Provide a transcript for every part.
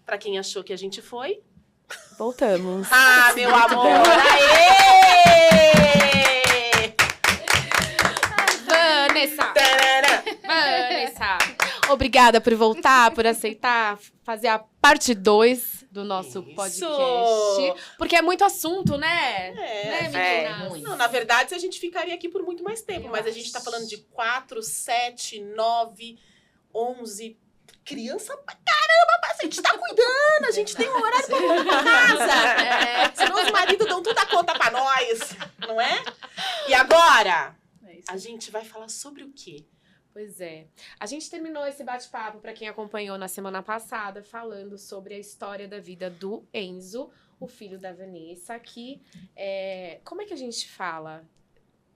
Pra quem achou que a gente foi... Voltamos. Ah, meu amor! Aê! Vanessa! Tarará. Vanessa! Obrigada por voltar, por aceitar fazer a parte 2 do nosso Isso. podcast. Porque é muito assunto, né? Né, meninas? Não, na verdade, a gente ficaria aqui por muito mais tempo. Eu Mas a acho. gente tá falando de 4, 7, 9, 11... Criança pra caramba, a gente tá cuidando, a gente tem um horário pra voltar pra casa. Senão os maridos dão toda a conta pra nós, não é? E agora, a gente vai falar sobre o quê? Pois é. A gente terminou esse bate-papo, para quem acompanhou na semana passada, falando sobre a história da vida do Enzo, o filho da Vanessa, que como é que a gente fala?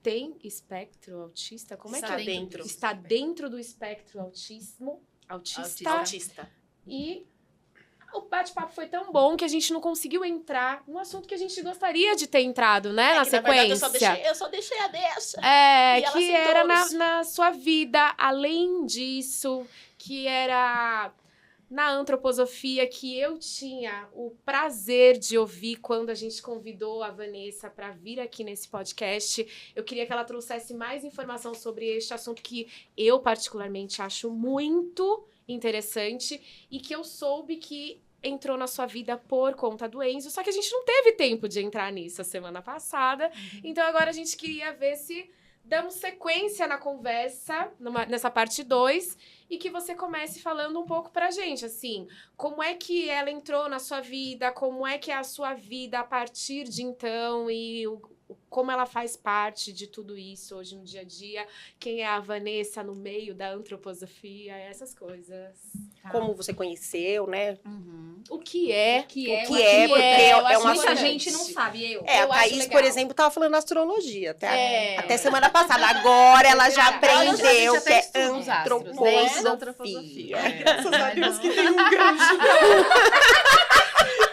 Tem espectro autista? Como é que Está dentro. Está dentro do espectro autista. Autista. E o bate-papo foi tão bom que a gente não conseguiu entrar num assunto que a gente gostaria de ter entrado, né? Na que, sequência. Na verdade, eu só deixei a deixa. É, E ela que aceitou era os- na sua vida, além disso, que era na antroposofia, que eu tinha o prazer de ouvir quando a gente convidou a Vanessa para vir aqui nesse podcast. Eu queria que ela trouxesse mais informação sobre este assunto que eu particularmente acho muito interessante e que eu soube que entrou na sua vida por conta do Enzo, só que a gente não teve tempo de entrar nisso a semana passada, então agora a gente queria ver se damos sequência na conversa, nessa parte 2, e que você comece falando um pouco pra gente, assim, como é que ela entrou na sua vida, como é que é a sua vida a partir de então, e como ela faz parte de tudo isso hoje no dia a dia, quem é a Vanessa no meio da antroposofia, essas coisas. Como você conheceu, né? O que é? porque eu é acho uma Muita importante. gente não sabe, eu. A Eu acho Thaís, legal. por exemplo, tava falando astrologia até semana passada. É Agora ela já Agora a gente aprendeu até que é estuda os astros, né? antroposofia. Da antroposofia. Graças a Deus que Não. tem um gancho.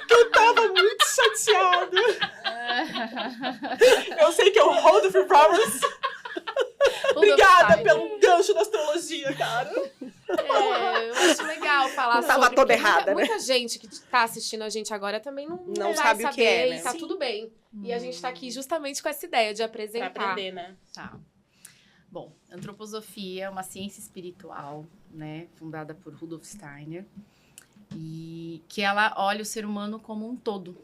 Que eu tava muito chateada. Eu sei que é o Hold for Promise. Obrigada pelo gancho da astrologia, cara. Eu acho legal falar Não tava sobre, toda porque errada, né? muita gente que tá assistindo a gente agora também não vai sabe saber, o que é, né? e tá Sim. tudo bem. E a gente tá aqui justamente com essa ideia de Pra apresentar. aprender, né? Tá. Bom, antroposofia é uma ciência espiritual, né, fundada por Rudolf Steiner, e que ela olha o ser humano como um todo,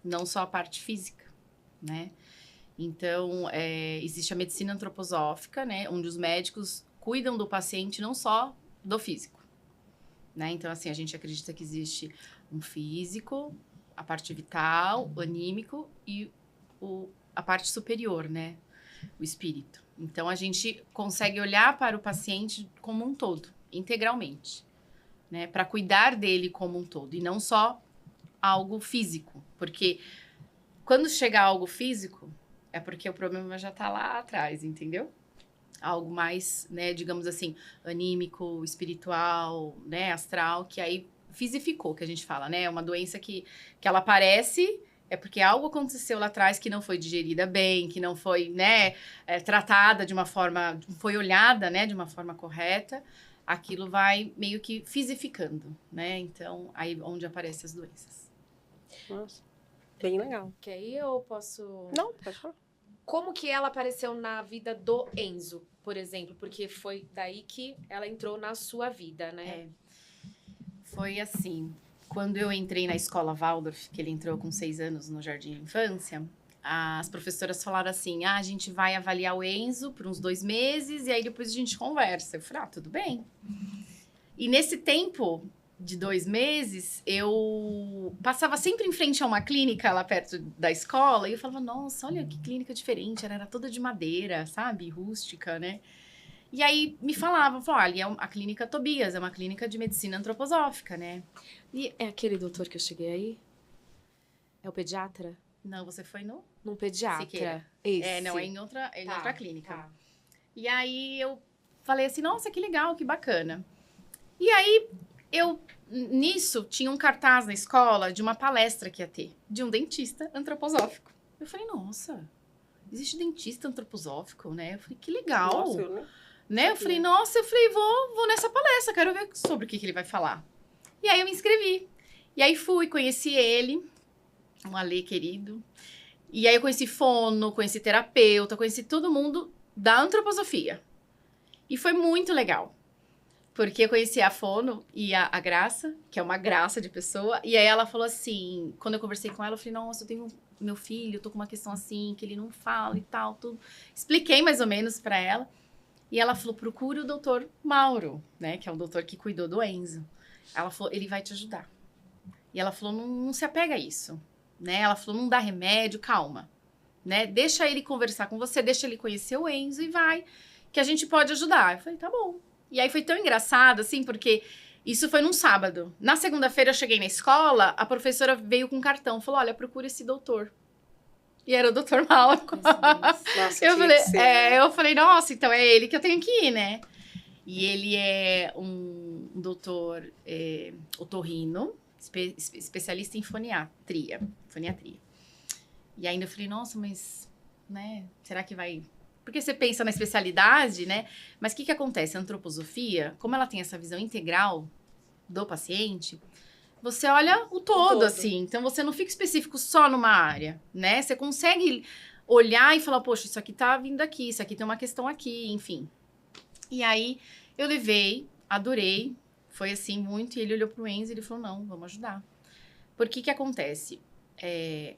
não só a parte física, né? Então, existe a medicina antroposófica, né, onde os médicos cuidam do paciente não só do físico, né? Então, assim, a gente acredita que existe um físico, a parte vital, o anímico e a parte superior, né? O espírito. Então, a gente consegue olhar para o paciente como um todo, integralmente, né? Para cuidar dele como um todo, e não só algo físico. Porque quando chega algo físico, é porque o problema já está lá atrás, entendeu? Algo mais, né, digamos assim, anímico, espiritual, né, astral, que aí fisificou, que a gente fala, né? É uma doença que ela aparece... É porque algo aconteceu lá atrás que não foi digerida bem, que não foi, né, tratada de uma forma, foi olhada, né, de uma forma correta. Aquilo vai meio que fisificando, né? Então, aí onde aparecem as doenças. Nossa, bem legal. Quer ir ou posso... Não, pode falar. Como que ela apareceu na vida do Enzo, por exemplo? Porque foi daí que ela entrou na sua vida, né? Foi assim... Quando eu entrei na escola Waldorf, que ele entrou com 6 anos no Jardim de Infância, as professoras falaram assim, a gente vai avaliar o Enzo por uns 2 meses e aí depois a gente conversa. Eu falei, tudo bem. E nesse tempo de 2 meses, eu passava sempre em frente a uma clínica lá perto da escola e eu falava, nossa, olha que clínica diferente, ela era toda de madeira, sabe, rústica, né? E aí me falavam, olha, a clínica Tobias é uma clínica de medicina antroposófica, né? E é aquele doutor que eu cheguei aí? É o pediatra? Não, você foi no... Num pediatra. Siqueira. Esse. Não, é em outra clínica. Tá. E aí eu falei assim, nossa, que legal, que bacana. E aí nisso, tinha um cartaz na escola de uma palestra que ia ter, de um dentista antroposófico. Eu falei, nossa, existe dentista antroposófico, né? Eu falei, que legal. Nossa, eu não... né? Eu falei, nossa, vou nessa palestra, quero ver sobre o que ele vai falar. E aí eu me inscrevi. E aí fui, conheci ele, um Ale querido. E aí eu conheci fono, conheci terapeuta, conheci todo mundo da antroposofia. E foi muito legal. Porque eu conheci a fono e a Graça, que é uma graça de pessoa. E aí ela falou assim, quando eu conversei com ela, eu falei, nossa, eu tenho meu filho, eu tô com uma questão assim, que ele não fala e tal, tudo. Expliquei mais ou menos pra ela. E ela falou, procure o doutor Mauro, né? Que é o doutor que cuidou do Enzo. Ela falou, ele vai te ajudar. E ela falou, não se apega a isso, né? Ela falou, não dá remédio, calma, né? Deixa ele conversar com você, deixa ele conhecer o Enzo e vai, que a gente pode ajudar. Eu falei, tá bom. E aí foi tão engraçado, assim, porque isso foi num sábado. Na segunda-feira eu cheguei na escola, a professora veio com um cartão, falou, olha, procura esse doutor. E era o doutor Mauro. Nossa, eu falei, nossa, então é ele que eu tenho que ir, né? E ele é um doutor otorrino, especialista em foniatria. E ainda eu falei, nossa, mas, né, será que vai... Porque você pensa na especialidade, né? Mas o que acontece? A antroposofia, como ela tem essa visão integral do paciente, você olha o todo, assim. Então, você não fica específico só numa área, né? Você consegue olhar e falar, poxa, isso aqui tá vindo aqui, isso aqui tem uma questão aqui, enfim. E aí, eu levei, adorei, foi assim muito, e ele olhou pro Enzo e ele falou, não, vamos ajudar. Por que acontece?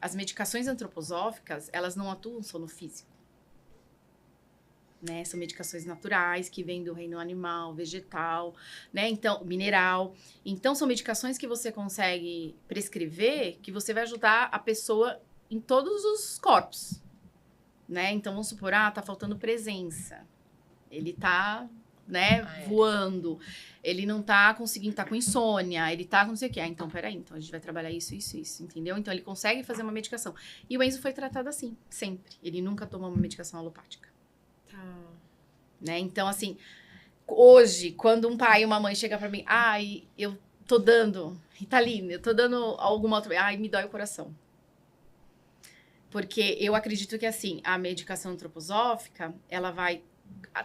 As medicações antroposóficas, elas não atuam só no físico. Né? São medicações naturais que vêm do reino animal, vegetal, né? Então, mineral. Então, são medicações que você consegue prescrever que você vai ajudar a pessoa em todos os corpos, né? Então, vamos supor, tá faltando presença. Ele tá, né, voando. Ele não tá conseguindo, tá com insônia. Ele tá com não sei o quê. Então, peraí. Então, a gente vai trabalhar isso, entendeu? Então, ele consegue fazer uma medicação. E o Enzo foi tratado assim, sempre. Ele nunca tomou uma medicação alopática. Né? Então, assim, hoje, quando um pai e uma mãe chegam pra mim, eu tô dando Ritalina, eu tô dando alguma outra... me dói o coração. Porque eu acredito que, assim, a medicação antroposófica, ela vai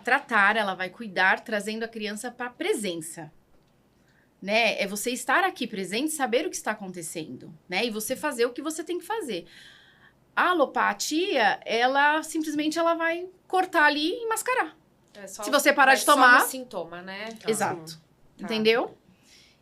tratar, ela vai cuidar, trazendo a criança pra presença. Né? É você estar aqui presente, saber o que está acontecendo, né? E você fazer o que você tem que fazer. A alopatia, ela simplesmente vai cortar ali e mascarar. Se você parar de tomar... Só no sintoma, né? Exato. Tá. Entendeu?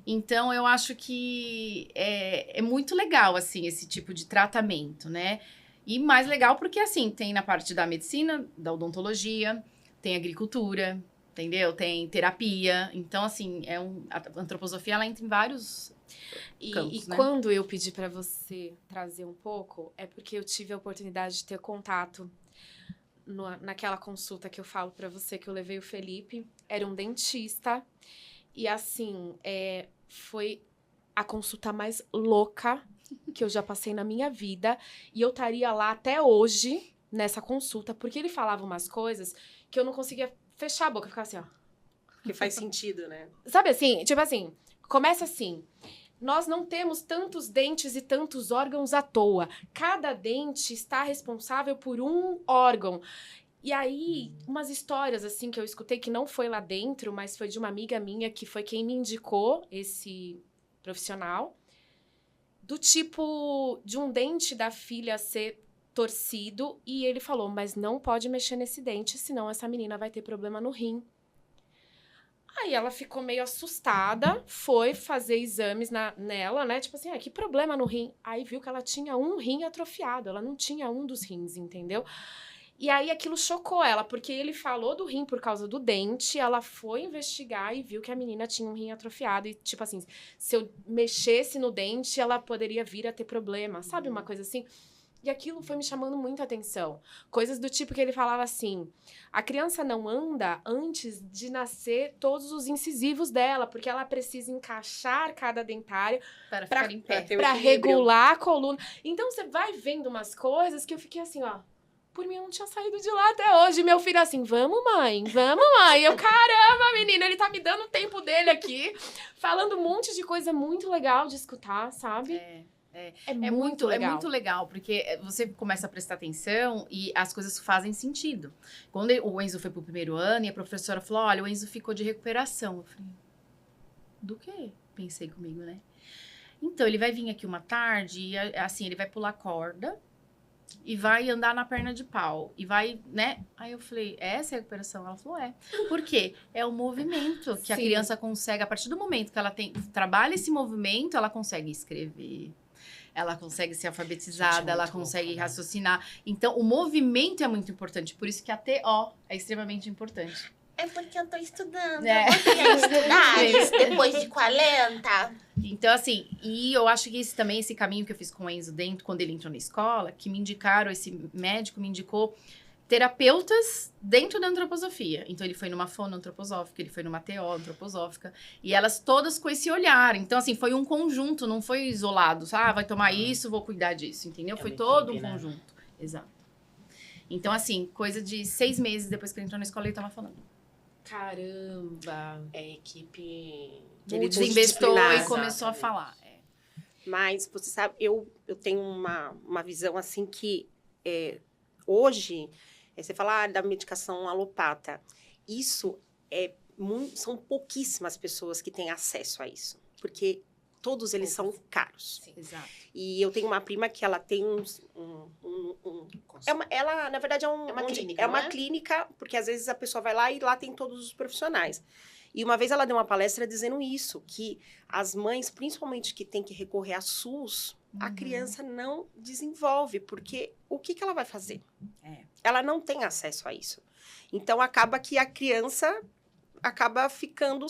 Então, eu acho que é muito legal, assim, esse tipo de tratamento, né? E mais legal porque, assim, tem na parte da medicina, da odontologia, tem agricultura, entendeu? Tem terapia. Então, assim, a antroposofia, ela entra em vários... campos, né? Quando eu pedi para você trazer um pouco, é porque eu tive a oportunidade de ter contato naquela consulta que eu falo para você, que eu levei o Felipe. Era um dentista. E assim, foi a consulta mais louca que eu já passei na minha vida. E eu estaria lá até hoje, nessa consulta, porque ele falava umas coisas que eu não conseguia fechar a boca. Eu ficava assim, ó. Que faz sentido, né? Sabe assim? Tipo assim, começa assim... Nós não temos tantos dentes e tantos órgãos à toa. Cada dente está responsável por um órgão. E aí, umas histórias, assim, que eu escutei, que não foi lá dentro, mas foi de uma amiga minha, que foi quem me indicou esse profissional, do tipo de um dente da filha ser torcido, e ele falou, mas não pode mexer nesse dente, senão essa menina vai ter problema no rim. Aí ela ficou meio assustada, foi fazer exames nela, né? Tipo assim, que problema no rim? Aí viu que ela tinha um rim atrofiado, ela não tinha um dos rins, entendeu? E aí aquilo chocou ela, porque ele falou do rim por causa do dente, ela foi investigar e viu que a menina tinha um rim atrofiado. E tipo assim, se eu mexesse no dente, ela poderia vir a ter problema, sabe? Uma coisa assim... E aquilo foi me chamando muita atenção. Coisas do tipo que ele falava assim, a criança não anda antes de nascer todos os incisivos dela, porque ela precisa encaixar cada dentário para ficar em pé, para regular a coluna. Então, você vai vendo umas coisas que eu fiquei assim, ó, por mim eu não tinha saído de lá até hoje. Meu filho assim, vamos mãe. E eu, caramba, menina, ele tá me dando o tempo dele aqui, falando um monte de coisa muito legal de escutar, sabe? É muito legal. É muito legal, porque você começa a prestar atenção e as coisas fazem sentido. Quando o Enzo foi pro 1º ano e a professora falou, olha, o Enzo ficou de recuperação. Eu falei, do quê? Pensei comigo, né? Então, ele vai vir aqui uma tarde e, assim, ele vai pular corda e vai andar na perna de pau. E vai, né? Aí eu falei, essa é a recuperação? Ela falou, é. Por quê? É o movimento que a criança consegue, a partir do momento que ela trabalha esse movimento, ela consegue escrever. Ela consegue ser alfabetizada, ela consegue raciocinar. Então, o movimento é muito importante. Por isso que a TO é extremamente importante. É porque eu tô estudando. Você quer estudar depois de 40? Então, assim, e eu acho que esse caminho que eu fiz com o Enzo quando ele entrou na escola, que me indicaram, esse médico me indicou terapeutas dentro da antroposofia. Então, ele foi numa fonoantroposófica, ele foi numa TO antroposófica, e elas todas com esse olhar. Então, assim, foi um conjunto, não foi isolado. Vai tomar isso, vou cuidar disso, entendeu? Foi todo um conjunto. Exato. Então, assim, coisa de 6 meses depois que ele entrou na escola, ele tava falando. Caramba! É equipe... Ele desinvestou e começou a falar. Mas, você sabe, eu tenho uma visão, assim, que hoje, você fala da medicação alopata. Isso são pouquíssimas pessoas que têm acesso a isso. Porque todos eles são caros. Sim, exato. E eu tenho uma prima que ela tem ela, na verdade, clínica, é uma clínica, porque às vezes a pessoa vai lá e lá tem todos os profissionais. E uma vez ela deu uma palestra dizendo isso, que as mães, principalmente que tem que recorrer a SUS, a criança não desenvolve, porque o que ela vai fazer? Ela não tem acesso a isso. Então, acaba que a criança acaba ficando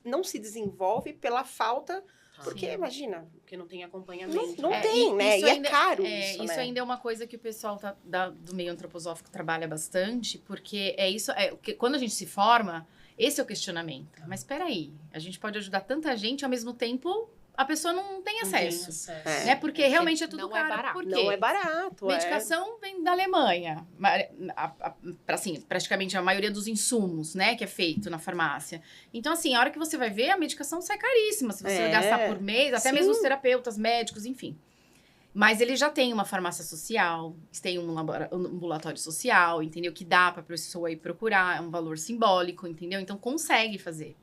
não se desenvolve pela falta. Porque, imagina... Porque não tem acompanhamento. Não tem, né? E ainda, é caro isso, isso né? ainda é uma coisa que o pessoal do meio antroposófico trabalha bastante, porque quando a gente se forma, esse é o questionamento. Mas espera aí, a gente pode ajudar tanta gente, ao mesmo tempo, a pessoa não tem acesso. Né? Porque realmente é tudo não caro. é barato. Por quê? Não é barato. Medicação vem da Alemanha. Assim, praticamente a maioria dos insumos, né, que é feito na farmácia. Então, assim, a hora que você vai ver, a medicação sai caríssima. Se você gastar por mês, até mesmo os terapeutas, médicos, enfim. Mas ele já tem uma farmácia social, tem um ambulatório social, entendeu? Que dá pra pessoa ir procurar, é um valor simbólico, entendeu? Então, consegue fazer,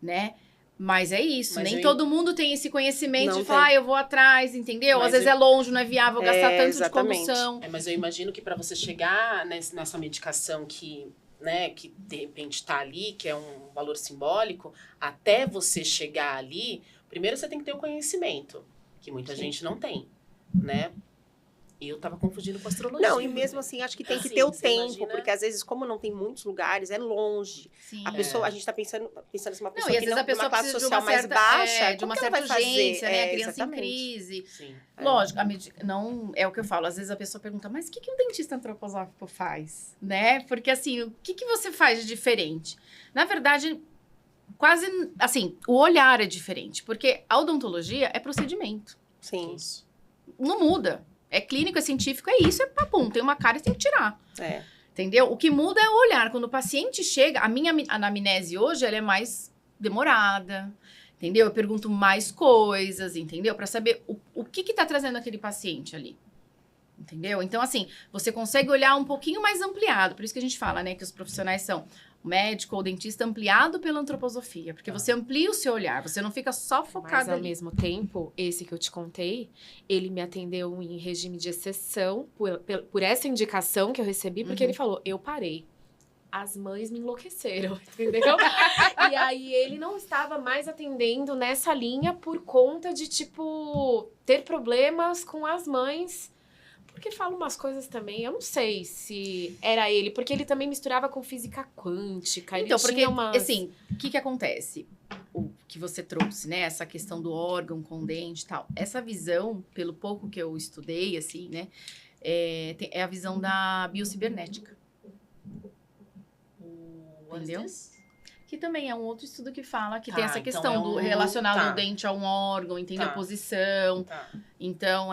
né? Mas é isso, nem todo mundo tem esse conhecimento de falar, eu vou atrás, entendeu? Às vezes é longe, não é viável gastar tanto de condução. Mas eu imagino que para você chegar nessa medicação que de repente está ali, que é um valor simbólico, até você chegar ali, primeiro você tem que ter o conhecimento, que muita gente não tem, né? Eu tava confundindo com astrologia. Não, e mesmo assim, acho que tem que ter o tempo, porque às vezes, como não tem muitos lugares, é longe. Sim. A gente tá pensando assim, uma pessoa e às que vezes a pessoa classe precisa social de uma certa, mais baixa, de uma como que certa ela vai urgência, fazer? né? A criança Exatamente. em crise. Sim. Lógico, não é o que eu falo. Às vezes a pessoa pergunta, mas o que um dentista antroposófico faz? Né? Porque assim, o que você faz de diferente? Na verdade, quase, assim, o olhar é diferente. Porque a odontologia é procedimento. Sim. Isso. Não muda. É clínico, é científico, é isso, é papum. Tem uma cara e tem que tirar. É. Entendeu? O que muda é o olhar. Quando o paciente chega, a minha anamnese hoje, ela é mais demorada. Entendeu? Eu pergunto mais coisas, entendeu? Pra saber o que tá trazendo aquele paciente ali. Entendeu? Então, assim, você consegue olhar um pouquinho mais ampliado. Por isso que a gente fala, né? Que os profissionais são o médico ou o dentista ampliado pela antroposofia. Porque você amplia o seu olhar. Você não fica só focado Mas, ao ali. mesmo tempo, esse que eu te contei, ele me atendeu em regime de exceção por essa indicação que eu recebi, porque ele falou, eu parei. As mães me enlouqueceram, entendeu? E aí, ele não estava mais atendendo nessa linha por conta de, tipo, ter problemas com as mães. Porque fala umas coisas também, eu não sei se era ele, porque ele também misturava com física quântica. Então, ele porque, tinha umas... assim, o que acontece? O que você trouxe, né? Essa questão do órgão com dente e tal. Essa visão, pelo pouco que eu estudei, assim, né? É a visão da biocibernética. Entendeu? Que também é um outro estudo que fala que tem essa então questão do relacionado ao dente a um órgão, entendeu? Tá. Posição. Tá. Então,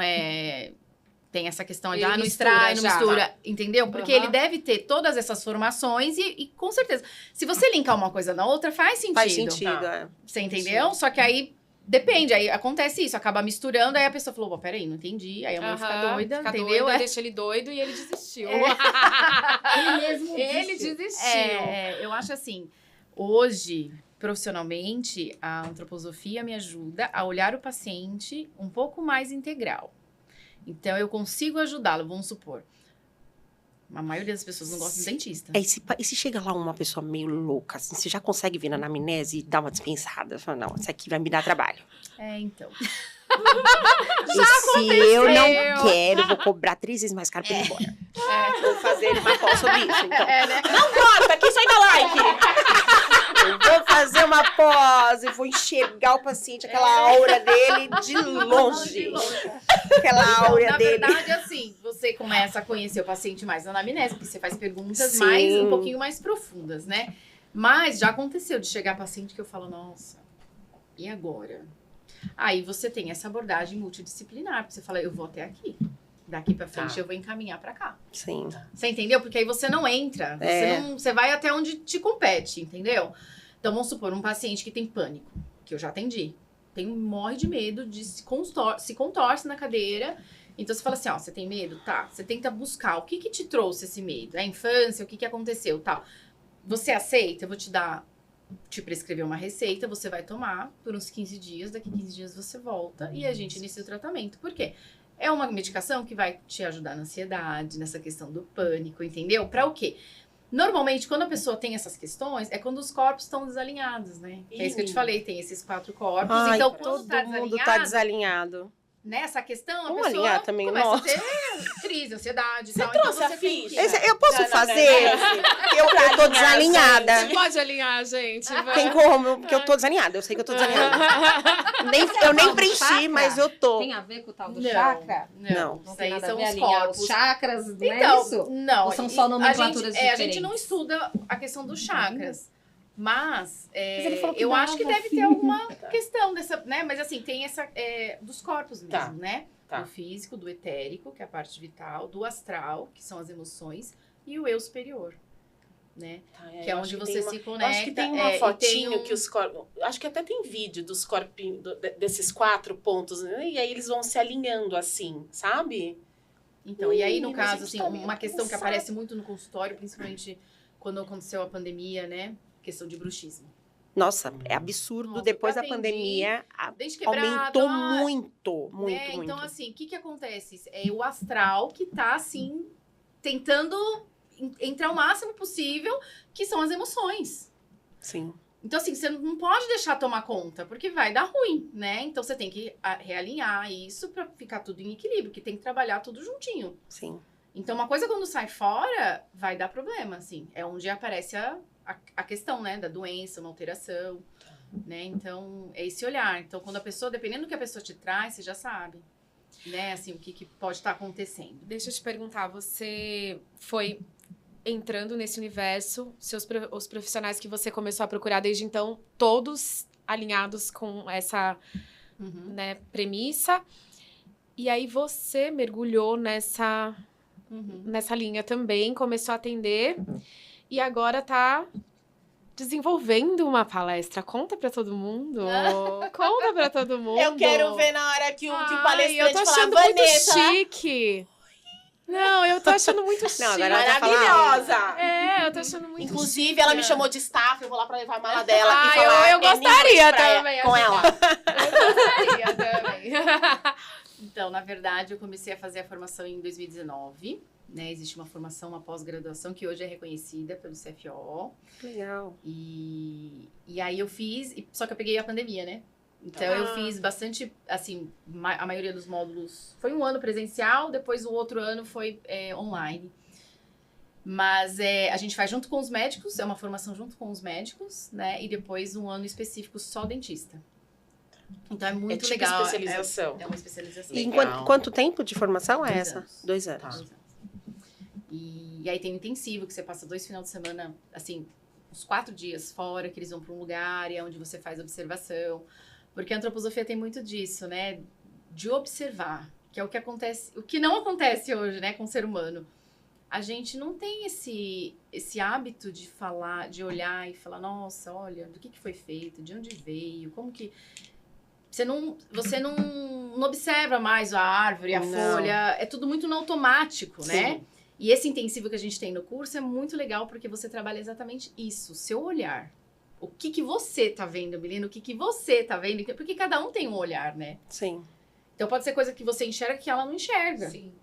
tem essa questão de, Ele não mistura extrai, não já. mistura, entendeu? Porque ele deve ter todas essas formações e com certeza, se você linkar uma coisa na outra, faz sentido. Faz sentido, Tá. Você entendeu? Só que aí, Depende, aí acontece isso, acaba misturando, aí a pessoa falou, pô, peraí, não entendi, aí a mãe fica doida, fica entendeu? Doida, deixa ele doido e ele desistiu. Ele mesmo Ele desistiu. desistiu. Eu acho assim, hoje, profissionalmente, a antroposofia me ajuda a olhar o paciente um pouco mais integral. Então, eu consigo ajudá-lo, vamos supor. A maioria das pessoas não gosta de dentista. E se chega lá uma pessoa meio louca, assim, você já consegue vir na anamnese e dar uma dispensada? Fala, não, isso aqui vai me dar trabalho. Então. E se eu não quero, vou cobrar 3 vezes mais caro pra ele ir embora. Vou fazer uma call sobre isso, então. Né? Não corta, aqui só dá like. Eu vou fazer uma pós, eu vou enxergar o paciente, aquela aura dele de longe. Aquela aura Na dele. verdade, assim, você começa a conhecer o paciente mais na anamnese, porque você faz perguntas Sim. um pouquinho mais profundas, né? Mas já aconteceu de chegar paciente que eu falo, nossa, e agora? Aí você tem essa abordagem multidisciplinar, porque você fala, eu vou até aqui. Daqui pra frente eu vou encaminhar pra cá. Sim. Você entendeu? Porque aí você não entra, você vai até onde te compete, entendeu? Então, vamos supor, um paciente que tem pânico, que eu já atendi, morre de medo, se contorce na cadeira. Então, você fala assim, ó, você tem medo? Tá. Você tenta buscar o que te trouxe esse medo? É a infância? O que aconteceu? Tal. Você aceita? Eu vou te prescrever uma receita, você vai tomar por uns 15 dias, daqui 15 dias você volta e a gente inicia o tratamento. Por quê? É uma medicação que vai te ajudar na ansiedade, nessa questão do pânico, entendeu? Pra o quê? Normalmente, quando a pessoa tem essas questões, é quando os corpos estão desalinhados, né? É isso que eu te falei, tem esses 4 corpos. Ai, então, todo quando mundo tá desalinhado. nessa questão, a Vamos pessoa alinhar também, começa nossa. a ter crise, ansiedade. Você tal. trouxe então, a tem ficha? que- Eu posso Não, fazer? Eu tô desalinhada. Você pode alinhar, gente. Tem como? Porque eu tô desalinhada. Eu sei que eu tô desalinhada. Eu nem preenchi, Chakra? mas eu tô. Tem a ver com o tal do Não, chakra? Não. Não Isso tem aí nada a são ver os alinhar corpos. os chakras, não é Então, isso? não. Ou são só nomenclaturas a gente diferentes? não estuda a questão dos chakras. Mas, ele falou que eu dava, acho que deve ter alguma questão dessa, né? Mas assim, tem essa dos corpos mesmo, Tá. né? Tá. Do físico, do etérico, que é a parte vital, do astral, que são as emoções, e o eu superior, né? Que é onde você se Eu conecta. acho que tem uma e fotinho tem um- que os corpos. Acho que até tem vídeo dos corpinhos, desses 4 pontos, né? E aí eles vão se alinhando assim, sabe? Então, e aí, no Mas a caso, gente assim, tá meio uma questão que cansado. aparece muito no consultório, principalmente quando aconteceu a pandemia, né? Questão de bruxismo. Nossa, é absurdo. Nossa, Depois eu da atendi, pandemia, Dente quebrado. aumentou ah, muito, muito, né? muito. Então, assim, o que acontece? É o astral que tá, assim, tentando entrar o máximo possível, que são as emoções. Sim. Então, assim, você não pode deixar tomar conta, porque vai dar ruim, né? Então, você tem que realinhar isso pra ficar tudo em equilíbrio, que tem que trabalhar tudo juntinho. Sim. Então, uma coisa quando sai fora, vai dar problema, assim. É onde aparece a questão, né? Da doença, uma alteração, né? Então, é esse olhar. Então, quando a pessoa, dependendo do que a pessoa te traz, você já sabe, né? Assim, o que pode estar acontecendo. Deixa eu te perguntar, você foi entrando nesse universo, os profissionais que você começou a procurar desde então, todos alinhados com essa Uhum. né, premissa, e aí você mergulhou nessa linha também, começou a atender, e agora tá desenvolvendo uma palestra. Conta pra todo mundo. Conta pra todo mundo. Eu quero ver na hora que o Ai, palestrante eu tô falar, achando muito Vanessa, chique. Não, eu tô achando muito chique. Não, agora ela tá maravilhosa. É, eu tô achando muito Inclusive, chique. ela me chamou de staff, eu vou lá pra levar a mala dela Ah, e falar. eu gostaria também, Com amiga. ela. Eu gostaria também. Então, na verdade, eu comecei a fazer a formação em 2019, né? Existe uma formação, uma pós-graduação que hoje é reconhecida pelo CFO. Legal. E aí eu fiz, só que eu peguei a pandemia, né? Então eu fiz bastante, assim, a maioria dos módulos foi um ano presencial, depois o outro ano foi online. Mas a gente faz junto com os médicos, é uma formação junto com os médicos, né? E depois um ano específico só dentista. Então é muito tipo legal. especialização. É uma especialização. E Legal. quanto tempo de formação é 2 essa? anos. 2 anos. Tá. 2 anos. E aí tem o intensivo, que você passa 2 finais de semana, assim, uns 4 dias fora, que eles vão para um lugar e é onde você faz observação. Porque a antroposofia tem muito disso, né? De observar, que é o que acontece, o que não acontece hoje, né, com o ser humano. A gente não tem esse hábito de falar, de olhar e falar, nossa, olha, do que foi feito, de onde veio, como que... você não observa mais a árvore, a Não. folha. É tudo muito no automático, né? Sim. E esse intensivo que a gente tem no curso é muito legal porque você trabalha exatamente isso, seu olhar. O que você tá vendo, Melina? O que você tá vendo? Porque cada um tem um olhar, né? Sim. Então pode ser coisa que você enxerga que ela não enxerga, Sim.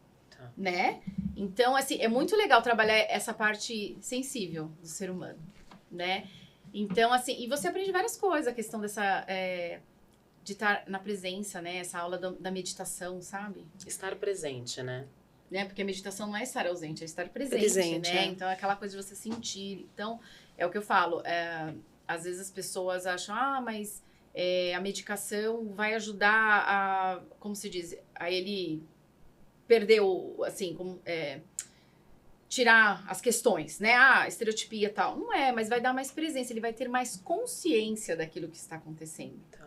né? Então, assim, é muito legal trabalhar essa parte sensível do ser humano, né? Então, assim, e você aprende várias coisas, a questão dessa... de estar na presença, né? Essa aula da meditação, sabe? Estar presente, né? Porque a meditação não é estar ausente, é estar presente, Presente, né? é. Então, é aquela coisa de você sentir. Então, é o que eu falo. Às vezes as pessoas acham, mas a medicação vai ajudar a, como se diz, a ele perder o, assim, tirar as questões, né? Estereotipia e tal. Não é, mas vai dar mais presença, ele vai ter mais consciência daquilo que está acontecendo. Tá.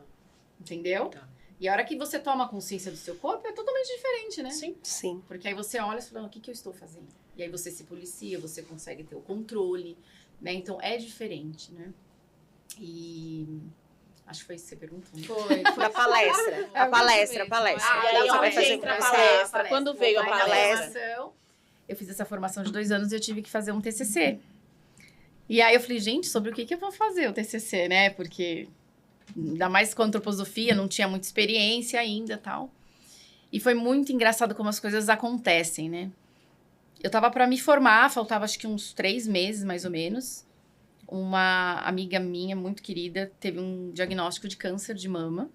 Entendeu? Tá. E a hora que você toma consciência do seu corpo, é totalmente diferente, né? Sim. Sim. Porque aí você olha e fala, o que eu estou fazendo? E aí você se policia, você consegue ter o controle, né? Então, é diferente, né? E... acho que foi isso que você perguntou. Né? Foi. Da palestra. A palestra, a palestra. Ah, E aí, Então, onde vai fazer entra a palestra. palestra? Quando veio a Aí, palestra? Eu fiz essa formação de 2 anos e eu tive que fazer um TCC. E aí eu falei, gente, sobre o que eu vou fazer o TCC, né? Porque, ainda mais com antroposofia, não tinha muita experiência ainda e tal. E foi muito engraçado como as coisas acontecem, né? Eu tava para me formar, faltava acho que uns 3 meses, mais ou menos. Uma amiga minha, muito querida, teve um diagnóstico de câncer de mama.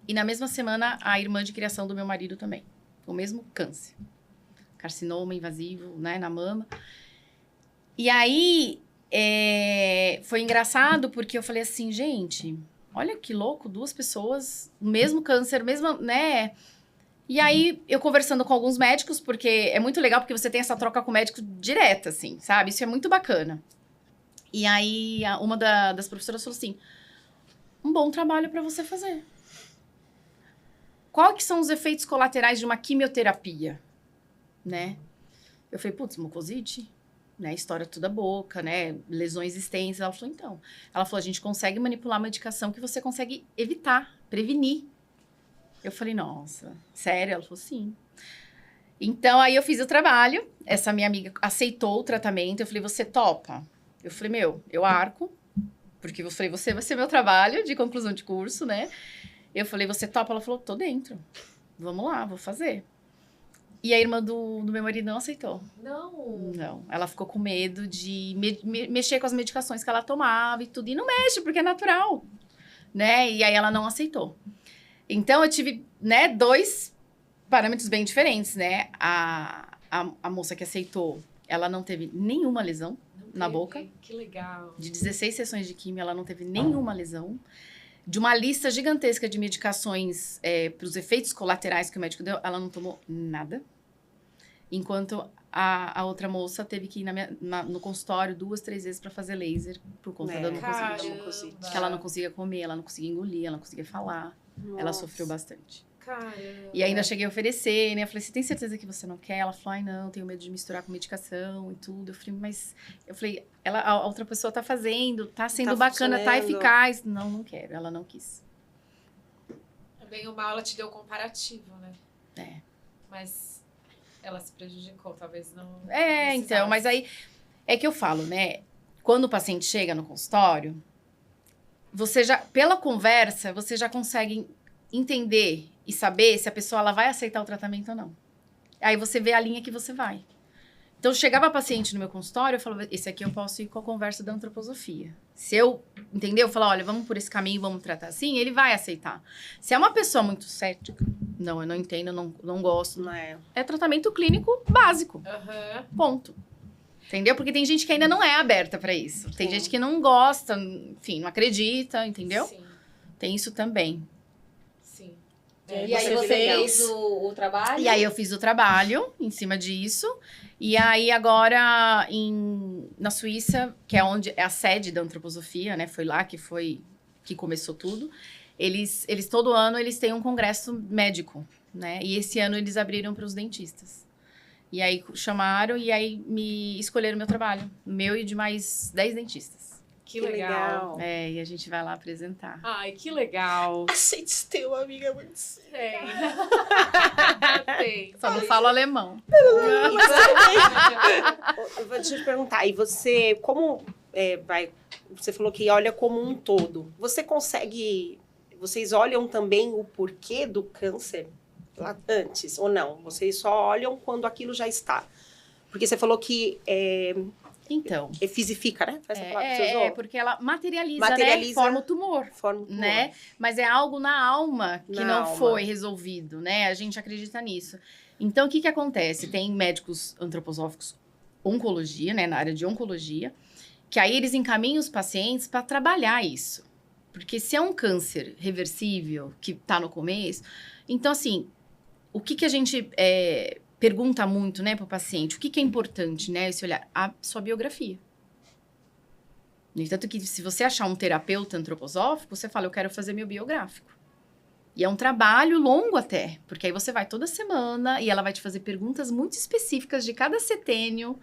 E na mesma semana, a irmã de criação do meu marido também. O mesmo câncer. Carcinoma invasivo, né, na mama. E aí, foi engraçado porque eu falei assim, gente, olha que louco, 2 pessoas, o mesmo câncer, mesma, né? E aí, eu conversando com alguns médicos, porque é muito legal, porque você tem essa troca com o médico direta, assim, sabe? Isso é muito bacana. E aí, uma das professoras falou assim, um bom trabalho para você fazer. Qual que são os efeitos colaterais de uma quimioterapia? Né? Eu falei, putz, mucosite, né? História toda boca, né? Lesões extensas. Ela falou, então. Ela falou, a gente consegue manipular a medicação que você consegue evitar, prevenir. Eu falei, nossa, sério? Ela falou, sim. Então, aí eu fiz o trabalho. Essa minha amiga aceitou o tratamento. Eu falei, você topa? Eu falei, eu arco. Porque eu falei, você vai ser meu trabalho de conclusão de curso, né? Eu falei, você topa? Ela falou, tô dentro. Vamos lá, vou fazer. E a irmã do meu marido não aceitou. Não. Ela ficou com medo de mexer com as medicações que ela tomava e tudo. E não mexe, porque é natural, né? E aí ela não aceitou. Então, eu tive, né, 2 parâmetros bem diferentes, né? A moça que aceitou, ela não teve nenhuma lesão na boca. Que legal. De 16 sessões de quimio, ela não teve nenhuma lesão. De uma lista gigantesca de medicações para os efeitos colaterais que o médico deu, ela não tomou nada. Enquanto a outra moça teve que ir no consultório 2, 3 vezes para fazer laser por conta da mucosite. Que ela não conseguia comer, ela não conseguia engolir, ela não conseguia falar. Nossa. Ela sofreu bastante. Caramba. E ainda cheguei a oferecer, né? Eu falei, você tem certeza que você não quer? Ela falou, não, tenho medo de misturar com medicação e tudo. Eu falei, a outra pessoa tá fazendo, tá sendo Tá bacana, tá funcionando. eficaz. Não quero. Ela não quis. Bem ou mal, ela te deu comparativo, né? É. Mas ela se prejudicou, talvez não... Então, mas aí é que eu falo, né? Quando o paciente chega no consultório, pela conversa, você já consegue entender e saber se a pessoa ela vai aceitar o tratamento ou não. Aí você vê a linha que você vai. Então, chegava paciente no meu consultório, eu falava, esse aqui eu posso ir com a conversa da antroposofia. Se eu, entendeu? Eu falo, olha, vamos por esse caminho, vamos tratar assim, ele vai aceitar. Se é uma pessoa muito cética, não, eu não entendo, não gosto. Não é. É tratamento clínico básico, Aham. ponto. Entendeu? Porque tem gente que ainda não é aberta pra isso. Tem Sim. gente que não gosta, enfim, não acredita, entendeu? Sim, Tem isso também. sim. E aí você fez o trabalho? E aí eu fiz o trabalho em cima disso. E aí agora na Suíça, que é onde é a sede da antroposofia, né? Foi lá que começou tudo. Eles todo ano eles têm um congresso médico, né? E esse ano eles abriram para os dentistas. E aí chamaram e aí me escolheram meu trabalho, meu e de mais 10 dentistas. Que legal. E a gente vai lá apresentar. Ai, que legal. Aceite teu, amiga. Tem. Tem. Só não falo alemão. Deixa eu te perguntar, e você, como você falou que olha como um todo, vocês olham também o porquê do câncer lá antes, ou não? Vocês só olham quando aquilo já está? Porque você falou que Então. fisifica, né? Essa palavra que você usou? Porque ela materializa, né? Forma o tumor. Forma o tumor. Né? Mas é algo na alma que Na não alma. foi resolvido, né? A gente acredita nisso. Então, o que acontece? Tem médicos antroposóficos oncologia, né? Na área de oncologia, que aí eles encaminham os pacientes para trabalhar isso. Porque se é um câncer reversível, que tá no começo, então, assim, o que a gente pergunta muito, né, pro paciente? O que é importante, né? Esse olhar, a sua biografia. No entanto, que se você achar um terapeuta antroposófico, você fala, eu quero fazer meu biográfico. E é um trabalho longo até, porque aí você vai toda semana e ela vai te fazer perguntas muito específicas de cada setênio,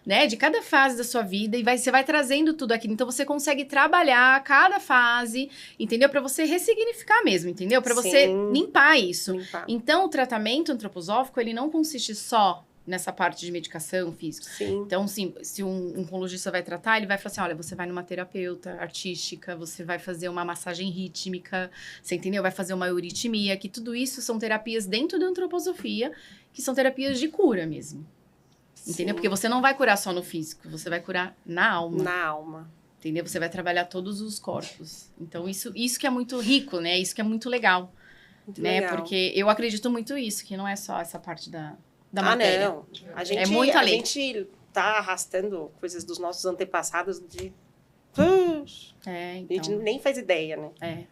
né, de cada fase da sua vida, e você vai trazendo tudo aquilo. Então, você consegue trabalhar cada fase, entendeu? Para você ressignificar mesmo, entendeu? Para você Sim. limpar isso. Limpar. Então, o tratamento antroposófico, ele não consiste só nessa parte de medicação física. Sim. Então, sim, se um oncologista vai tratar, ele vai falar assim, olha, você vai numa terapeuta artística, você vai fazer uma massagem rítmica, você entendeu? Vai fazer uma euritmia, que tudo isso são terapias dentro da antroposofia, que são terapias de cura mesmo. Entendeu? Sim. Porque você não vai curar só no físico, você vai curar na alma. Na alma. Entendeu? Você vai trabalhar todos os corpos. Então, isso que é muito rico, né? Isso que é muito legal. Muito né? legal. Porque eu acredito muito isso, que não é só essa parte da matéria. Não. A gente, muito a além. gente tá arrastando coisas dos nossos antepassados de... É, A gente então. nem faz ideia, né? É.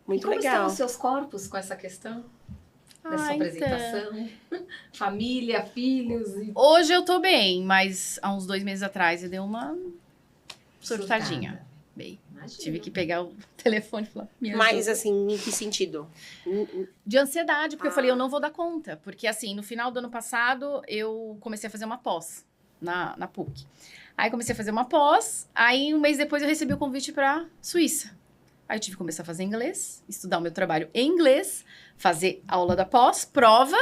Muito E como legal. estão os seus corpos com essa questão? Dessa então. apresentação? Família, filhos e... Hoje eu tô bem, mas há uns 2 meses atrás eu dei uma surtadinha. Bem, Imagina. tive que pegar o telefone e falar, me Mas, ajuda. assim, em que sentido? De ansiedade, porque eu falei, Ah. eu não vou dar conta. Porque, assim, no final do ano passado, eu comecei a fazer uma pós na PUC. Aí, comecei a fazer uma pós, aí, um mês depois, eu recebi o convite pra Suíça. Aí, eu tive que começar a fazer inglês, estudar o meu trabalho em inglês, fazer aula da pós, prova,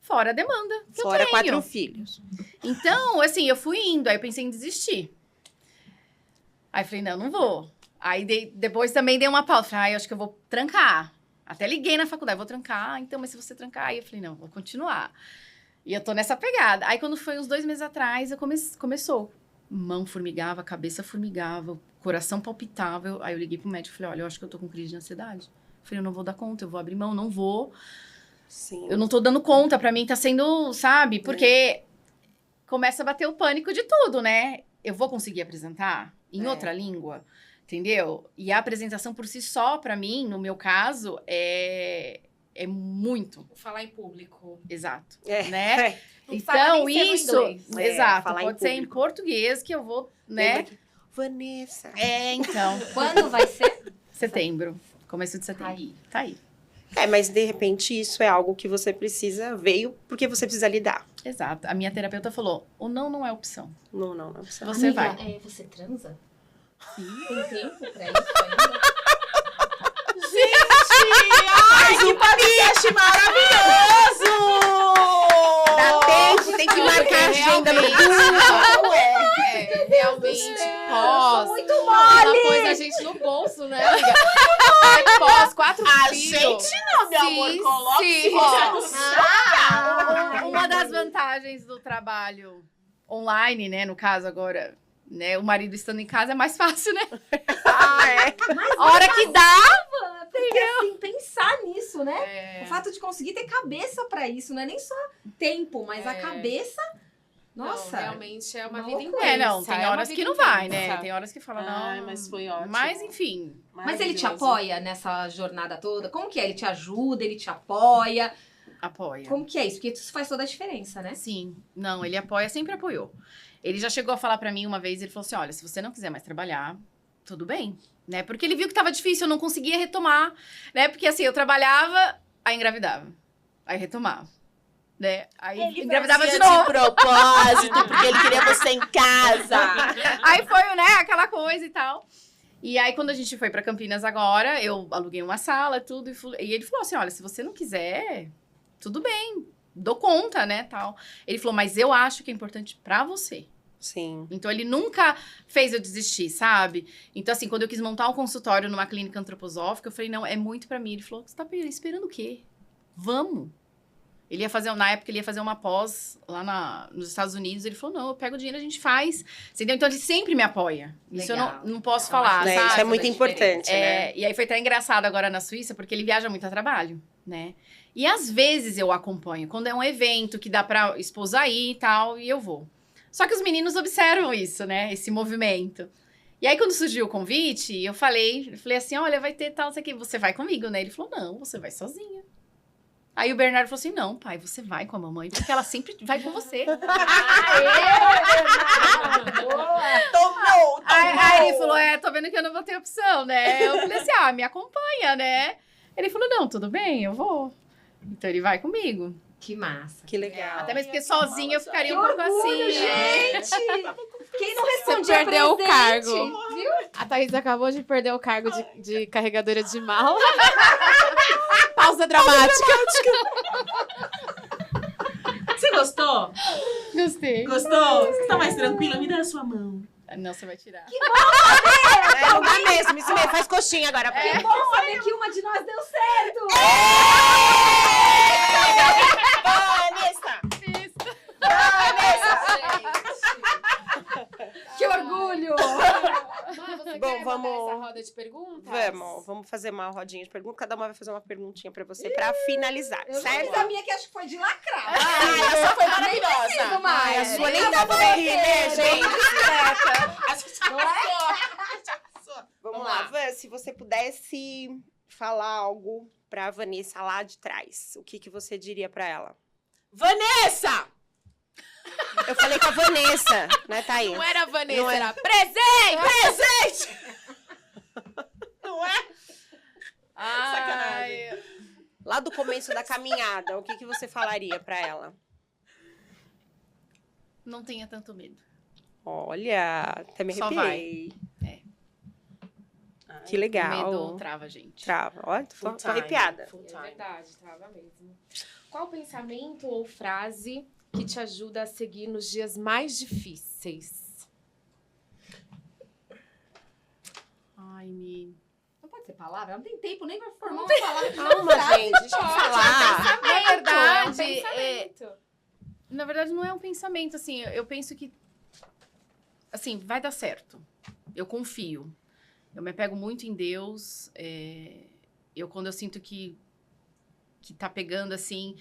fora a demanda que Fora eu tenho. 4 filhos. Então, assim, eu fui indo, aí eu pensei em desistir. Aí, falei, não vou. Aí, depois também dei uma pausa. Falei, eu acho que eu vou trancar. Até liguei na faculdade, vou trancar. Então, mas se você trancar, aí eu falei, não, vou continuar. E eu tô nessa pegada. Aí, quando foi uns 2 meses atrás, começou. Mão formigava, cabeça formigava, coração palpitava. Aí eu liguei pro médico e falei, olha, eu acho que eu tô com crise de ansiedade. Eu falei, eu não vou dar conta, eu vou abrir mão, não vou. Sim. Eu não tô dando conta, pra mim tá sendo, sabe? Porque começa a bater o pânico de tudo, né? Eu vou conseguir apresentar em outra língua, entendeu? E a apresentação por si só, pra mim, no meu caso, é muito Falar em público. exato, É. né? Não precisa Então, nem ser no isso, inglês. exato, falar em pode ser em público. português que eu vou, né? Lembra que- Vanessa. Então, Quando vai ser? setembro, começo de setembro. Tá aí. Mas de repente isso é algo que você veio porque você precisa lidar. Exato. A minha terapeuta falou, o não é opção. Não, não precisa. Você Amiga, vai. você transa? Sim. Tem tempo pra isso ainda? Ai, que podcast maravilhoso! Dá tempo, tem que marcar a agenda no Google. Realmente, pós. Muito Ela pôs a gente no bolso, né, amiga? É pós, 4 A filhos. gente não, meu Sim, amor, coloca sim. se você não sabe. Uma das vantagens do trabalho online, né, no caso agora, né, o marido estando em casa é mais fácil, né? A hora que dá. Porque assim, pensar nisso, né? É. O fato de conseguir ter cabeça pra isso, não é nem só tempo, mas a É. cabeça. Nossa. Não, realmente é uma Uma vida loucura. intensa. Não, tem é uma horas vida que não vai, intensa. né? Tem horas que fala, não. Ai, mas foi ótimo. Mas, enfim, Mas ele te Maravilhoso. apoia nessa jornada toda? Como que é? Ele te ajuda, ele te apoia? apoia. Como que é isso? Porque isso faz toda a diferença, né? Sim, não, ele apoia, sempre apoiou. Ele já chegou a falar pra mim uma vez, ele falou assim, olha, se você não quiser mais trabalhar, tudo bem, né? Porque ele viu que tava difícil, eu não conseguia retomar, né? Porque assim, eu trabalhava, aí engravidava, aí retomava. né? Aí Ele engravidava de fazia novo. propósito, porque ele queria você em casa. Aí foi, né, aquela coisa e tal. E aí, quando a gente foi pra Campinas agora, eu aluguei uma sala, tudo, e ele falou assim, olha, se você não quiser, tudo bem, dou conta, né, tal. Ele falou, mas eu acho que é importante pra você. Sim. Então, ele nunca fez eu desistir, sabe? Então, assim, quando eu quis montar um consultório numa clínica antroposófica, eu falei, não, é muito pra mim. Ele falou, você tá esperando o quê? Vamos. Ele ia fazer, na época, ele ia fazer uma pós lá nos Estados Unidos. Ele falou, não, eu pego o dinheiro, a gente faz. Entendeu? Então, ele sempre me apoia. Isso Legal. eu não posso falar, Né, sabe? isso é muito Faz importante, né? É, e aí foi até engraçado agora na Suíça, porque ele viaja muito a trabalho, né? E às vezes eu acompanho, quando é um evento que dá pra esposa ir e tal, e eu vou. Só que os meninos observam isso, né? Esse movimento. E aí, quando surgiu o convite, eu falei assim, olha, vai ter tal, não sei o que, você vai comigo, né? Ele falou, não, você vai sozinha. Aí o Bernardo falou assim, não, pai, você vai com a mamãe, porque ela sempre vai com você. Tomou! Aí ele falou, tô vendo que eu não vou ter opção, né? Eu falei assim, me acompanha, né? Ele falou, não, tudo bem, eu vou. Então ele vai comigo. Que massa. Que legal. Até mesmo porque sozinha eu ficaria Que um pouco orgulho, assim. gente! Quem não Você respondia perdeu o presente, cargo. viu? A Thaís acabou de perder o cargo de carregadora de mala. Pausa dramática. Você gostou? Gostei. Gostou? Você tá mais tranquila? Me dá a sua mão. Não, você vai tirar. Não dá mesmo, isso mesmo. Faz coxinha agora. Que bom saber que uma de nós deu certo! Vanessa! Que orgulho! Mãe, você Bom, quer vamos- mandar essa roda de perguntas? Vamos fazer uma rodinha de perguntas. Cada uma vai fazer uma perguntinha pra você pra finalizar, Eu já certo? fiz a minha que acho que foi de lacrar. Ai, a sua foi maravilhosa. preciso mais. Ai, a sua nem Nem tava aí, né, gente? Não é? Vamos lá, Van, se você pudesse falar algo pra Vanessa lá de trás, o que você diria pra ela? Vanessa! Eu falei com a Vanessa, né, Thaís? Não era a Vanessa, Não era. era presente! Presente! Não é? Sacanagem. Lá do começo da caminhada, o que você falaria pra ela? Não tenha tanto medo. Olha, até me Só arrepiei. Que O legal. medo trava a gente. Trava. Olha, tô Full time, arrepiada. full É time. verdade, trava mesmo. Qual pensamento ou frase que te ajuda a seguir nos dias mais difíceis? Ai, Não pode ser palavra? Não tem tempo nem pra formar uma palavra. Calma, gente, deixa eu falar. Na verdade, É um pensamento. na verdade, não é um pensamento, assim, eu penso que, assim, vai dar certo. Eu confio. Eu me apego muito em Deus. Quando eu sinto que tá pegando, assim,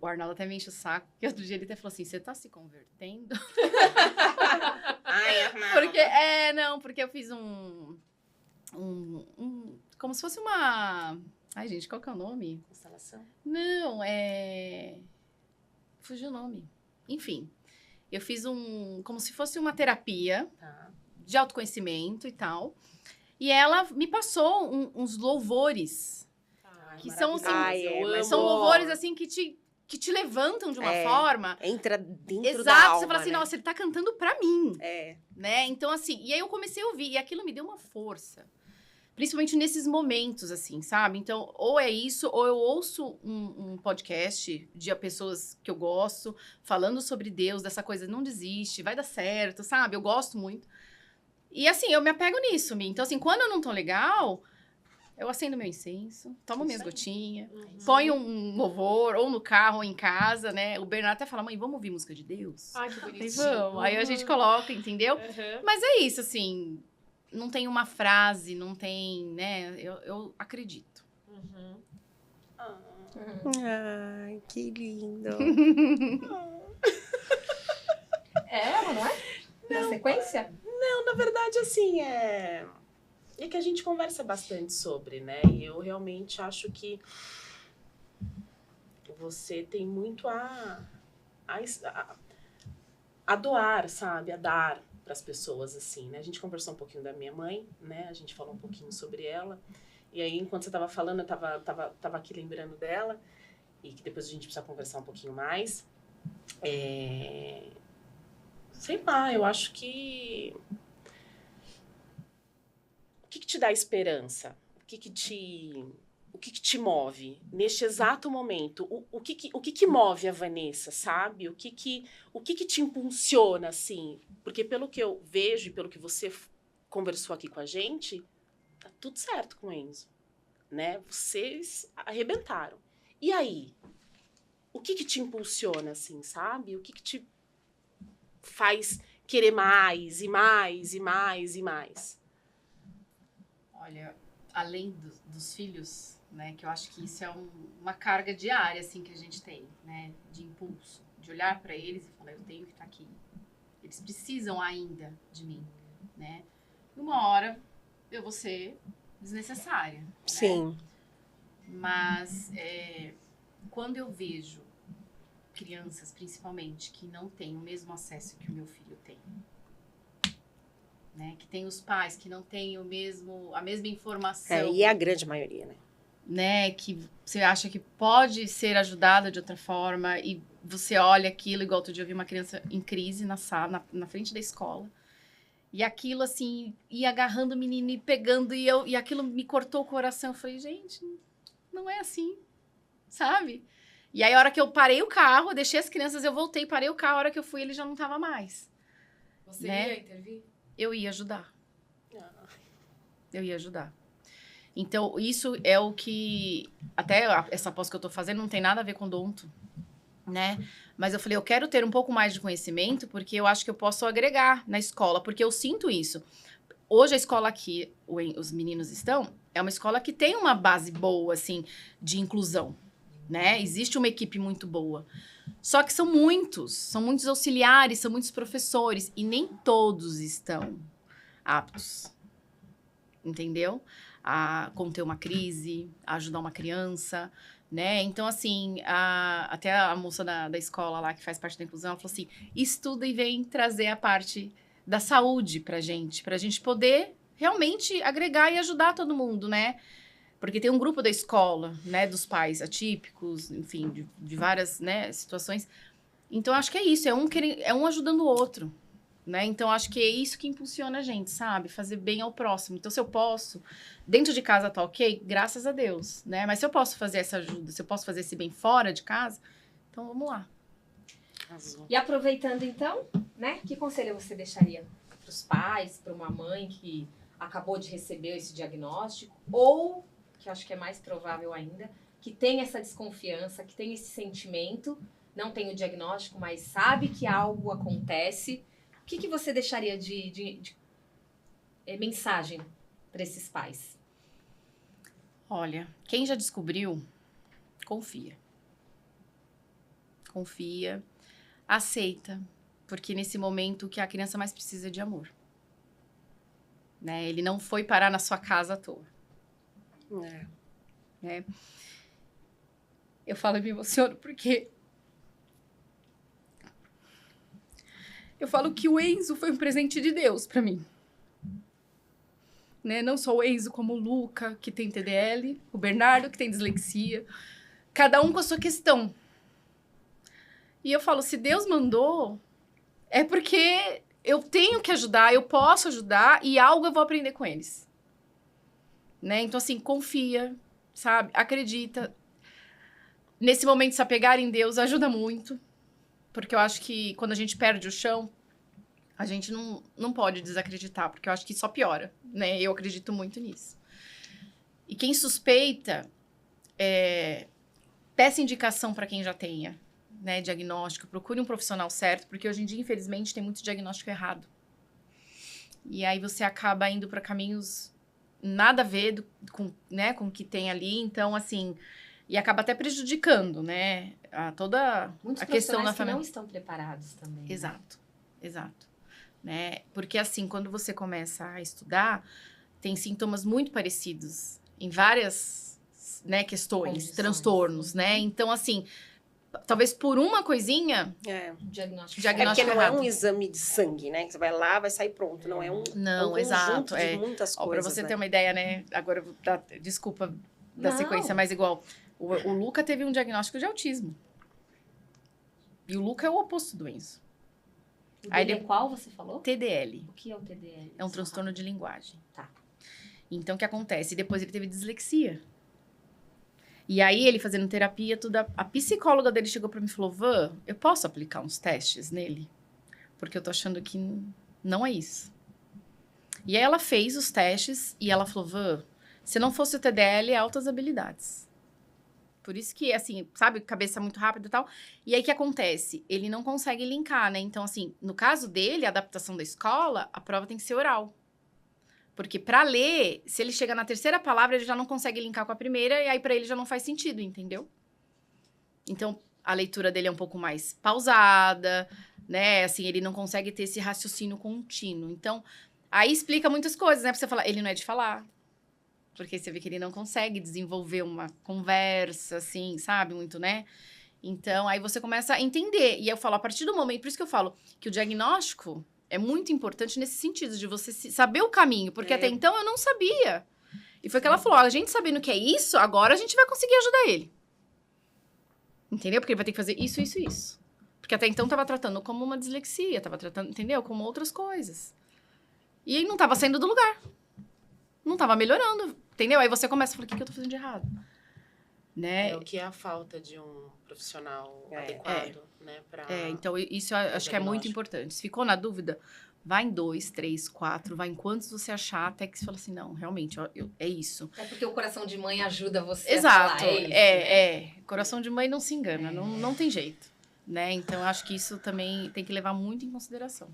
o Arnaldo até me enche o saco, porque outro dia ele até falou assim, você tá se convertendo? Ai, Arnaldo. Porque eu fiz como se fosse uma... Ai, gente, qual que é o nome? Constelação? Não, fugiu o nome. Enfim, eu fiz como se fosse uma terapia Tá. de autoconhecimento e tal. E ela me passou uns louvores. Que são, assim, São louvores, assim, que te levantam de uma forma. Entra dentro da Exato, alma, você fala assim, né? nossa, ele tá cantando pra mim, É. né? Então, assim, e aí eu comecei a ouvir, e aquilo me deu uma força. Principalmente nesses momentos, assim, sabe? Então, ou é isso, ou eu ouço um podcast de pessoas que eu gosto, falando sobre Deus, dessa coisa, não desiste, vai dar certo, sabe? Eu gosto muito. E, assim, eu me apego nisso, Mi. Então, assim, quando eu não tô legal, eu acendo meu incenso, tomo minhas gotinhas, ponho um louvor, ou no carro, ou em casa, né? O Bernardo até fala, mãe, vamos ouvir música de Deus? Ai, que Aí bonitinho. vamos. Aí a gente coloca, entendeu? Uhum. Mas é isso, assim, não tem uma frase, não tem, né? Eu acredito. Uhum. Ai, que lindo. Não é? Na sequência? Não, na verdade, assim, é que a gente conversa bastante sobre, né? E eu realmente acho que você tem muito a doar, sabe? A dar para as pessoas, assim, né? A gente conversou um pouquinho da minha mãe, né? A gente falou um pouquinho sobre ela. E aí, enquanto você estava falando, eu tava aqui lembrando dela. e que depois a gente precisa conversar um pouquinho mais, sei lá, eu acho que... O que te dá esperança? O que te move neste exato momento? O que move a Vanessa, sabe? O que te impulsiona, assim? Porque pelo que eu vejo e pelo que você conversou aqui com a gente, tá tudo certo com o Enzo, né? Vocês arrebentaram. E aí? O que te impulsiona, assim, sabe? O que te faz querer mais, e mais, e mais, e mais? Olha, além dos filhos, né, que eu acho que isso é uma carga diária, assim, que a gente tem, né, de impulso, de olhar para eles e falar, eu tenho que estar aqui. Eles precisam ainda de mim, né? E uma hora eu vou ser desnecessária. Sim. Né? Mas quando eu vejo crianças, principalmente, que não têm o mesmo acesso que o meu filho tem, né? Que tem os pais que não têm a mesma informação. E é a grande maioria, né? Que você acha que pode ser ajudada de outra forma e você olha aquilo, igual outro dia eu vi uma criança em crise na sala, na frente da escola. E aquilo, assim, ia agarrando o menino e pegando, e aquilo me cortou o coração. Eu falei, gente, não é assim, sabe? E aí, a hora que eu parei o carro, eu deixei as crianças, eu voltei, parei o carro, a hora que eu fui, ele já não tava mais. Você né? ia intervir? Eu ia ajudar. Eu ia ajudar. Então, isso é o que... Até essa pós que eu tô fazendo não tem nada a ver com odonto, né? Mas eu falei, eu quero ter um pouco mais de conhecimento, porque eu acho que eu posso agregar na escola, porque eu sinto isso. Hoje, a escola que os meninos estão, é uma escola que tem uma base boa, assim, de inclusão, né? Existe uma equipe muito boa. Só que são muitos auxiliares, são muitos professores, e nem todos estão aptos, entendeu? A conter uma crise, a ajudar uma criança, né? Então, assim, até a moça da escola lá, que faz parte da inclusão, ela falou assim, estuda e vem trazer a parte da saúde pra gente poder realmente agregar e ajudar todo mundo, né? Porque tem um grupo da escola, né, dos pais atípicos, enfim, de várias, né, situações. Então, acho que é isso, é um ajudando o outro, né? Então, acho que é isso que impulsiona a gente, sabe? Fazer bem ao próximo. Então, se eu posso, dentro de casa tá ok, graças a Deus, né? Mas se eu posso fazer essa ajuda, se eu posso fazer esse bem fora de casa, então vamos lá. E aproveitando, então, né, que conselho você deixaria para os pais, para uma mãe que acabou de receber esse diagnóstico, ou, que eu acho que é mais provável ainda, que tem essa desconfiança, que tem esse sentimento, não tem o diagnóstico, mas sabe que algo acontece. O que você deixaria de mensagem para esses pais? Olha, quem já descobriu, confia. Confia, aceita, porque nesse momento o que a criança mais precisa é de amor. Né? Ele não foi parar na sua casa à toa. Né? Eu falo e me emociono porque eu falo que o Enzo foi um presente de Deus para mim. Né? Não só o Enzo, como o Luca, que tem TDL, o Bernardo, que tem dislexia. Cada um com a sua questão. E eu falo, se Deus mandou, é porque eu tenho que ajudar, eu posso ajudar e algo eu vou aprender com eles. Né? Então, assim, confia, sabe? Acredita. Nesse momento, se apegar em Deus ajuda muito. Porque eu acho que quando a gente perde o chão, a gente não pode desacreditar, porque eu acho que só piora, né? Eu acredito muito nisso. E quem suspeita, peça indicação para quem já tenha, né? Diagnóstico, procure um profissional certo, porque hoje em dia, infelizmente, tem muito diagnóstico errado. E aí você acaba indo para caminhos nada a ver com o que tem ali, então, assim... E acaba até prejudicando, né? Toda Muitos a questão da família. Muitos não estão preparados também. Exato, né? Exato. Né? Porque, assim, quando você começa a estudar, tem sintomas muito parecidos em várias, né, questões, Condições, transtornos, né? Então, assim, talvez por uma coisinha... Diagnóstico. Porque não é errado. um exame de sangue, né? Que você vai lá, vai sair pronto. Não é um, Não, um exato. conjunto de muitas Ó, coisas. pra você né? ter uma ideia, né? Agora eu vou dar, desculpa da Não. sequência, mas igual... O Luca teve um diagnóstico de autismo. E o Luca é o oposto do Enzo. Aí qual você falou? TDL. O que é o TDL? É um transtorno de linguagem. Tá. Então, o que acontece? Depois ele teve dislexia. E aí, ele fazendo terapia, tudo, a psicóloga dele chegou pra mim e falou, Van, eu posso aplicar uns testes nele? Porque eu tô achando que não é isso. E aí, ela fez os testes e ela falou, Van, se não fosse o TDL, é altas habilidades. Por isso que, assim, sabe, cabeça muito rápida e tal. E aí, o que acontece? Ele não consegue linkar, né? Então, assim, no caso dele, a adaptação da escola, a prova tem que ser oral. Porque pra ler, se ele chega na terceira palavra, ele já não consegue linkar com a primeira, e aí pra ele já não faz sentido, entendeu? Então, a leitura dele é um pouco mais pausada, né? Assim, ele não consegue ter esse raciocínio contínuo. Então, aí explica muitas coisas, né? Pra você falar, ele não é de falar. Porque você vê que ele não consegue desenvolver uma conversa, assim, sabe? Muito, né? Então, aí você começa a entender. E eu falo, a partir do momento... Por isso que eu falo que o diagnóstico é muito importante nesse sentido, de você saber o caminho. Porque até então eu não sabia. E foi que ela falou, a gente sabendo que é isso, agora a gente vai conseguir ajudar ele. Entendeu? Porque ele vai ter que fazer isso, isso e isso. Porque até então tava tratando como uma dislexia, tava tratando, entendeu? Como outras coisas. E aí não tava saindo do lugar. Não tava melhorando, entendeu? Aí você começa a falar, o que eu tô fazendo de errado? Né? É o que é a falta de um profissional adequado, né? Então isso eu acho que é muito importante. Se ficou na dúvida, vai em 2, 3, 4, vai em quantos você achar, até que você fala assim, não, realmente, é isso. É porque o coração de mãe ajuda você Exato, a falar, é isso, né? Coração de mãe não se engana, não tem jeito, né? Então, eu acho que isso também tem que levar muito em consideração.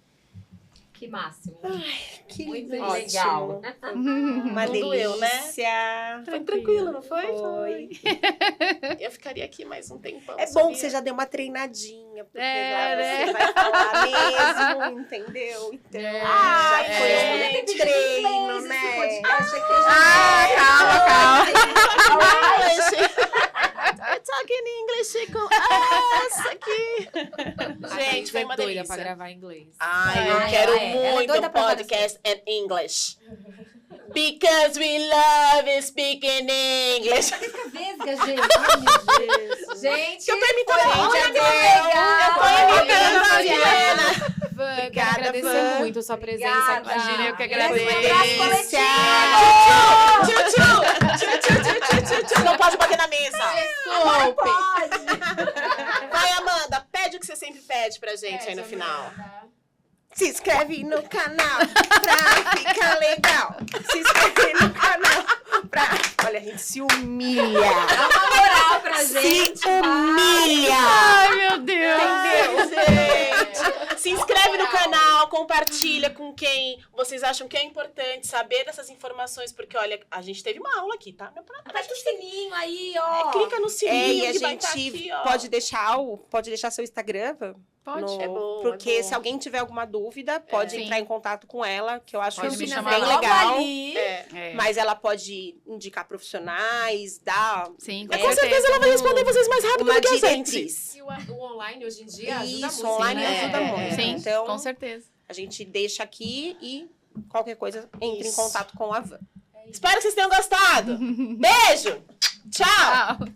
Que máximo. Que Muito ótimo. legal. Uma Não delícia. doeu, né? Foi tranquilo, não foi? Foi. Eu ficaria aqui mais um tempão. É bom que você já deu uma treinadinha, porque já você vai falar mesmo, entendeu? Então, já foi um treino, né? Calma. Talking English com essa aqui. Gente, foi uma doida delícia. pra gravar em inglês. Ai, eu Ai, quero ela é muito doida um pra podcast in English. Because we love speaking English. Fica vesga, gente. Ai, meu Deus. Gente, Eu tô imitando a muito gente legal. Eu tô imitando a Mariana. Van, quero Obrigada, agradecer Van. muito a sua presença Obrigada. aqui. Imagina, eu que Esse é um agradeço. abraço Tchu-tchu. Não pode bater na mesa. Desculpe. Vai, Amanda, pede o que você sempre pede pra gente aí no final. Se inscreve no canal pra ficar legal. Se inscreve no canal pra... Olha, a gente se humilha. Dá uma moral pra gente. Se humilha. Ai, meu Deus. Entendeu, gente? Se inscreve no canal, compartilha com quem vocês acham que é importante saber dessas informações, porque, olha, a gente teve uma aula aqui, tá? Aperta o sininho aí, ó. Clica no sininho E a que vai estar gente aqui, ó. pode deixar seu Instagram? Pode. É bom, porque é bom. se alguém tiver alguma dúvida, pode Sim. entrar em contato com ela, que eu acho Pode isso me bem chamar lá. legal. É. Mas ela pode indicar profissionais, dar Sim, Mas com certeza ela vai responder vocês mais rápido uma do que a gente. diretriz. E o online hoje em dia ajuda Isso, muito. online né? ajuda muito. Sim, Então, com certeza. a gente deixa aqui e qualquer coisa entre em Isso. contato com a Van. Espero que vocês tenham gostado. Beijo! Tchau! Tchau.